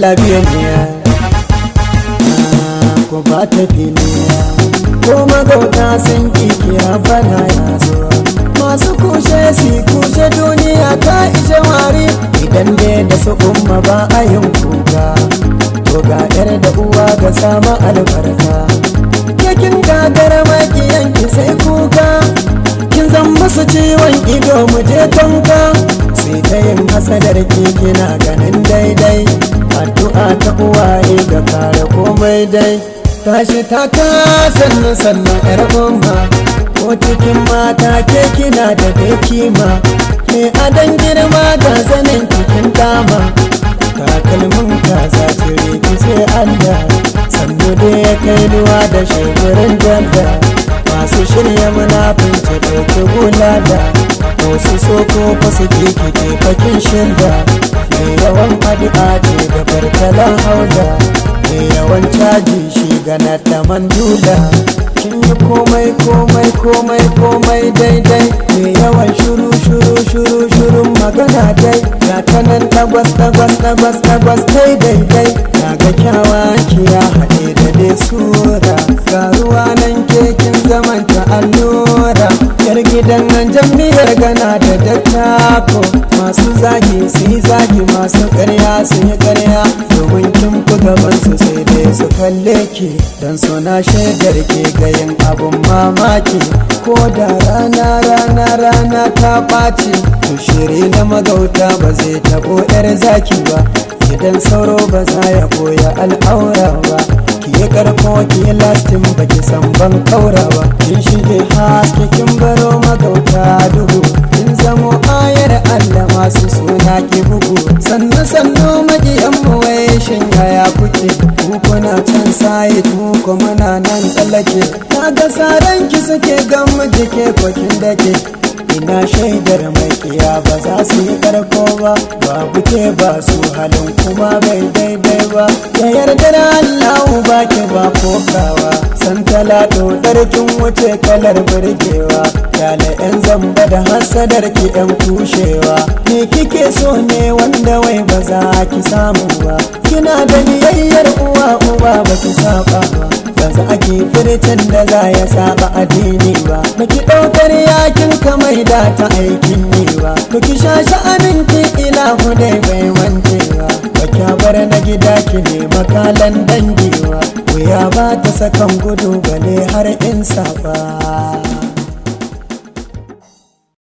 labiyaniya ko ba ta filiya ko magauta sun kikiya fana ya zo masu kushe si kushe duniya ta ishe wari idan dai da su umma ba a yin kuka to ga yar da uwa ga sama albarka kekin gagara makiyanki sai kuka kin zan musu ciwon ido mu je tonka sai ta yin hasadar kina ganin daidai addu'a ta uwaye ga kare komai dai tashi ta sannan sannan yar umma ko cikin mata ke kina da dai kima me adan girma ga zanen cikin dama takalmin kaza cire ki sai Allah sannu da ya kai ruwa da shekarun jalla masu shirya munafunci ɗauki bulala wasu soko fasu keke fakin shirya mai yawan addu'a ce da bartalan haula mai yawan caji shi gana da mandula kin yi komai komai komai komai daidai mai yawan shuru shuru shuru shurun magana dai ga ta nan tagwas tagwas tagwas tagwas daidai na ga kyawa kiya haɗe da dai sura ga ruwa nan kekin zaman ta allura yar gidan nan jami'ar gana da dattako masu zagi su yi zagi masu ƙarya su yi ƙarya domin kin fi gaban su sai dai su kalle ki dan suna shaidar ke gayin abun mamaki ko da rana ta ɓaci to shiri na magauta ba zai taɓo yar zaki ba idan sauro ba za ya koya al'aura ba ki yi karko ki yi lastin baki san ban kaura ba kin shige haske kin baro magauta duhu kin zamo ayar Allah masu suna ki bugu sannu magiyan mu wai shin yaya kuke ku kuna can sai ku kuma na nan tsallake kaga saran ki suke gamma jike kokin dake ina shaidar mai kiya ba za su yi karko ba babu ke ba su halin kuma bai daidai ba ya yarda Allah ba ke ba kokawa san talado darkin wuce kalar burgewa yale yan zamba da hasadar ki yan kushewa me kike so ne wanda wai ba za ki samu ba kina da niyayyar uwa ba ki saba ba za a ki furcin da za ya saba addini ba baki ɗaukar yakin kamar da ta aikin yi ba baki sha sha'anin ki ilahu dai bai mance ba baki bar na gida ki ne makalan dangi ba wuya ba ta sakan gudu bale har in saba